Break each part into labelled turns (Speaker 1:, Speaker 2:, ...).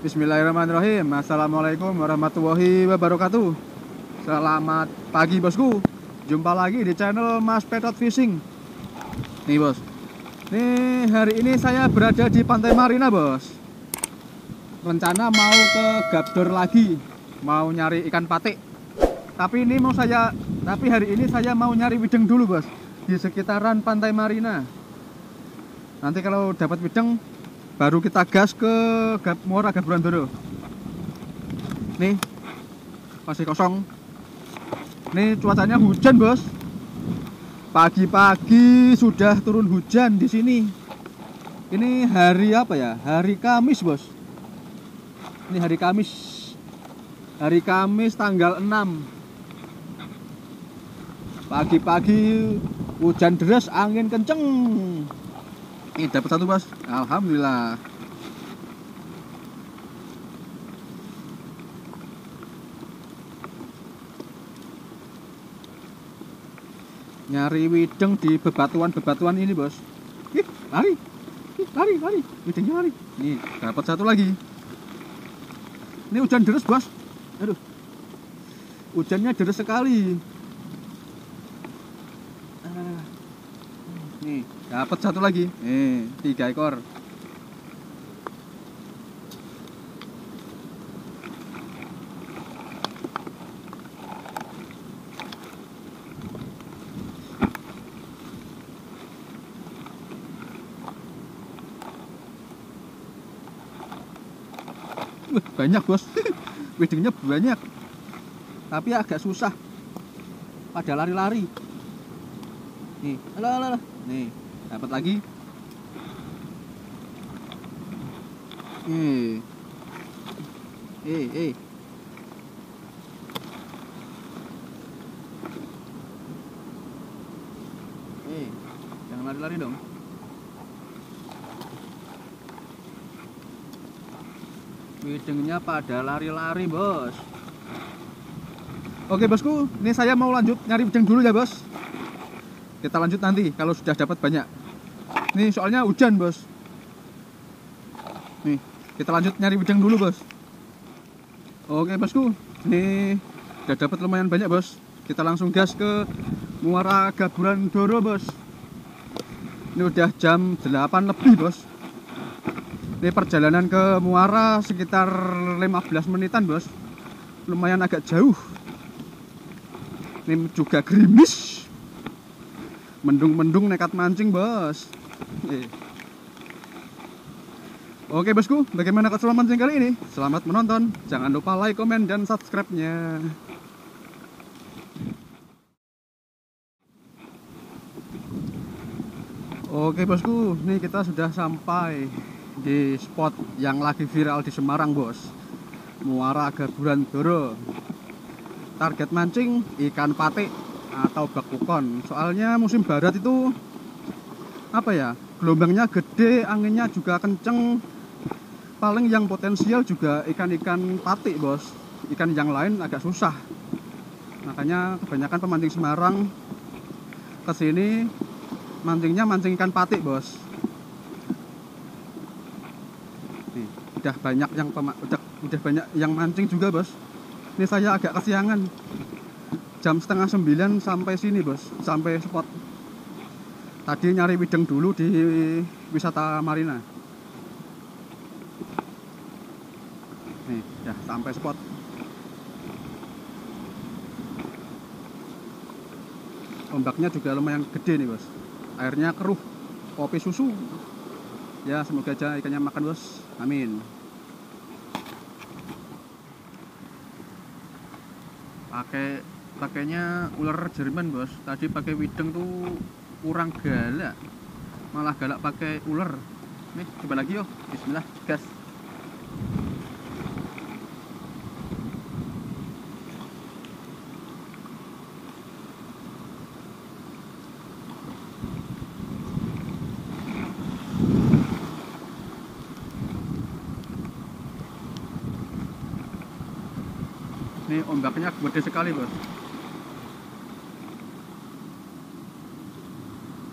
Speaker 1: Bismillahirrahmanirrahim. Assalamualaikum warahmatullahi wabarakatuh. Selamat pagi bosku. Jumpa lagi di channel Mas Petot Fishing. Nih bos. Nih hari ini saya berada di Pantai Marina bos. Rencana mau ke Gabdor lagi, mau nyari ikan patik. Tapi hari ini saya mau nyari wideng dulu bos, di sekitaran Pantai Marina. Nanti kalau dapat wideng baru kita gas ke Muara Gabrandoro. Nih masih kosong. Nih cuacanya hujan bos. Pagi-pagi sudah turun hujan di sini. Ini hari apa ya? Hari Kamis bos. Ini hari Kamis. Hari Kamis tanggal 6. Pagi-pagi hujan deras, angin kenceng. Ini dapat satu bos, alhamdulillah. Nyari wideng di bebatuan ini bos. Lari, widengnya lari. Nih dapat satu lagi. Ini hujan deras bos. Aduh, hujannya deras sekali. Nih dapat satu lagi. 3 ekor. Banyak bos. Widengnya banyak, tapi agak susah pada lari-lari. Nih, alah. Nih, dapat lagi. Jangan lari-lari dong. Widengnya pada lari-lari bos. Oke bosku, ini saya mau lanjut nyari wideng dulu ya bos. Kita lanjut nanti kalau sudah dapat banyak. Nih soalnya hujan bos. Nih kita lanjut nyari wideng dulu bos. Oke bosku, ini udah dapat lumayan banyak bos. Kita langsung gas ke Muara Gabrandoro bos. Ini udah jam 8 lebih bos. Ini perjalanan ke Muara sekitar 15 menitan bos. Lumayan agak jauh. Ini juga gerimis. Mendung-mendung nekat mancing bos. Oke bosku, bagaimana keseruan mancing kali ini? Selamat menonton. Jangan lupa like, komen, dan subscribe-nya. Oke bosku, nih kita sudah sampai di spot yang lagi viral di Semarang bos, Muara Gabrandoro. Target mancing ikan patik atau bakukon. Soalnya musim barat itu apa ya, gelombangnya gede, anginnya juga kenceng. Paling yang potensial juga ikan-ikan patik bos. Ikan yang lain agak susah. Makanya kebanyakan pemancing Semarang kesini mancingnya mancing ikan patik bos. Nih, udah banyak yang mancing juga bos. Ini saya agak kesiangan. Jam setengah 9 sampai sini bos, sampai spot. Tadi nyari wideng dulu di wisata Marina. Nih, ya sampai spot. Ombaknya juga lumayan gede nih bos. Airnya keruh, kopi susu. Ya semoga aja ikannya makan bos. Amin. Pakainya ular Jerman bos. Tadi pakai wideng tuh kurang galak, malah galak pakai ular. Nih coba lagi yuk. Bismillah, gas. Ini ombaknya gede sekali bos.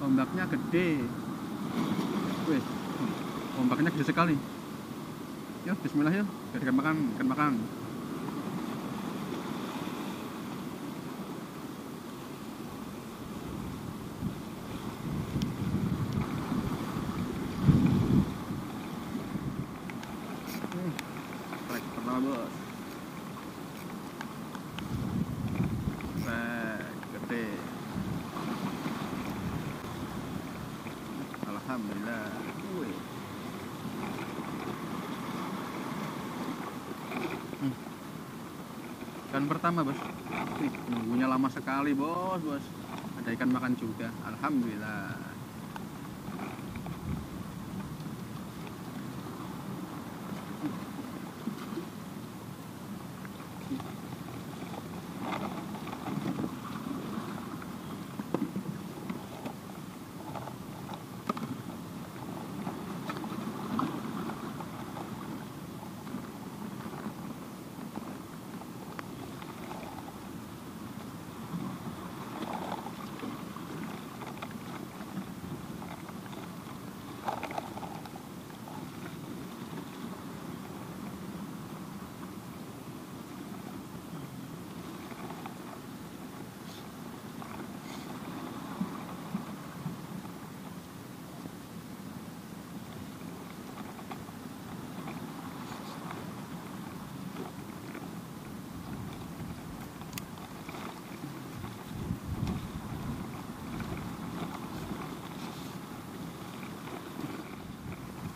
Speaker 1: Ombaknya gede. Wih, ombaknya gede sekali. Yuk, bismillah yuk. Biar makan, ikan makan. Strike pertama bos. Strike gede. Alhamdulillah. Wih. Ikan pertama bos. Nunggunya lama sekali bos. Ada ikan makan juga. Alhamdulillah.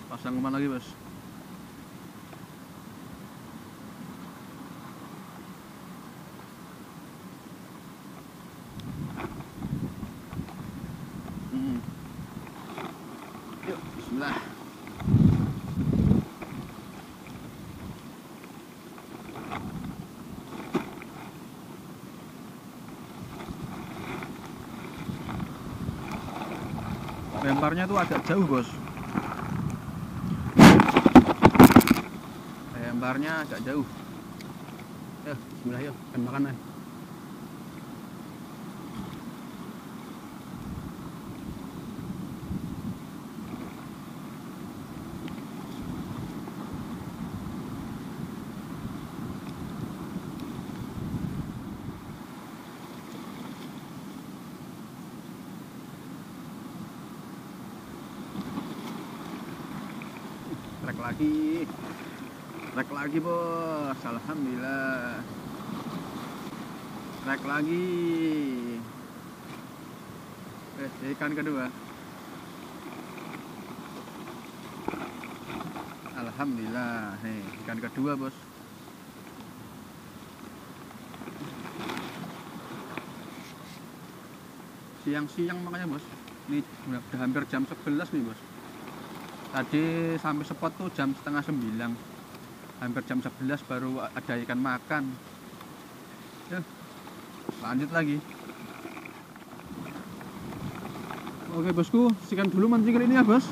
Speaker 1: Pasang umpan lagi bos. Yuk, bismillah. Lemparnya tuh agak jauh bos. Lemparnya agak jauh. Yuk, bismillah yuk, ikan makan. Trek lagi bos, alhamdulillah. Trek lagi. Ikan kedua. Alhamdulillah, nih ikan kedua bos. Siang-siang makanya bos. Ini udah hampir jam 11 nih bos. Tadi sampai spot tuh jam setengah 9. Hampir jam 11 baru ada ikan makan. Yuk, lanjut lagi. Oke bosku, sekian dulu mancing kali ini ya bos.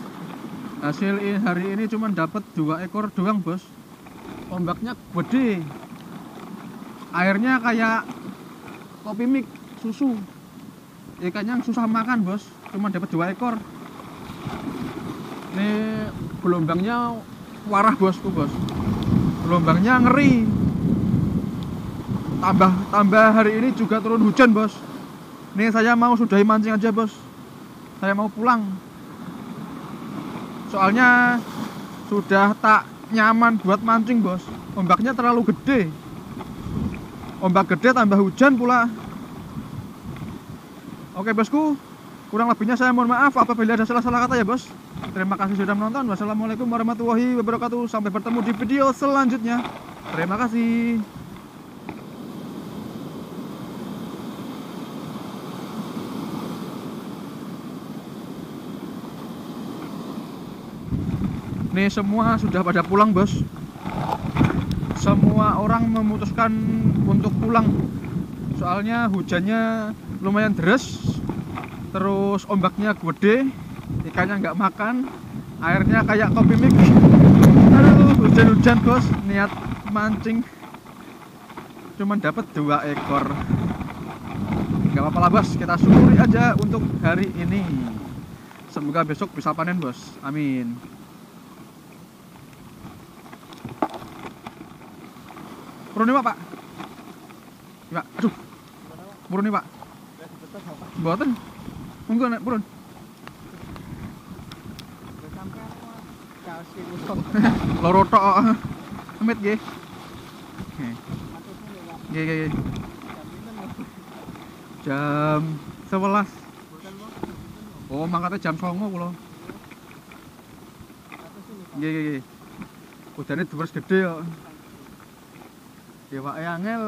Speaker 1: Hasil hari ini cuma dapat 2 ekor doang bos. Ombaknya gede. Airnya kayak kopi mik susu. Ikannya susah makan bos. Cuma dapat 2 ekor. Ini gelombangnya warah bosku bos. Gelombangnya ngeri. Tambah hari ini juga turun hujan bos. Nih saya mau sudahi mancing aja bos. Saya mau pulang. Soalnya sudah tak nyaman buat mancing bos. Ombaknya terlalu gede. Ombak gede tambah hujan pula. Oke bosku, kurang lebihnya saya mohon maaf apabila ada salah-salah kata ya bos. Terima kasih sudah menonton. Wassalamualaikum warahmatullahi wabarakatuh. Sampai bertemu di video selanjutnya. Terima kasih. Nih semua sudah pada pulang bos. Semua orang memutuskan untuk pulang. Soalnya hujannya lumayan deras. Terus ombaknya gede. Ikannya nggak makan. Airnya kayak kopi mik. Aduh, hujan-hujan bos. Niat mancing cuman dapat 2 ekor. Nggak apa-apa lah bos. Kita syukuri aja untuk hari ini. Semoga besok bisa panen bos. Amin. Purun nih Pak. Iya, Pak. Aduh. Purun nih Pak. Mboten. Monggo nek purun. Loro tok. Amit nggih. Nggih. Jam 11. Oh, mangkate jam 09.00 kula. Nggih. Udane deres gede kok. Ya Pak angel.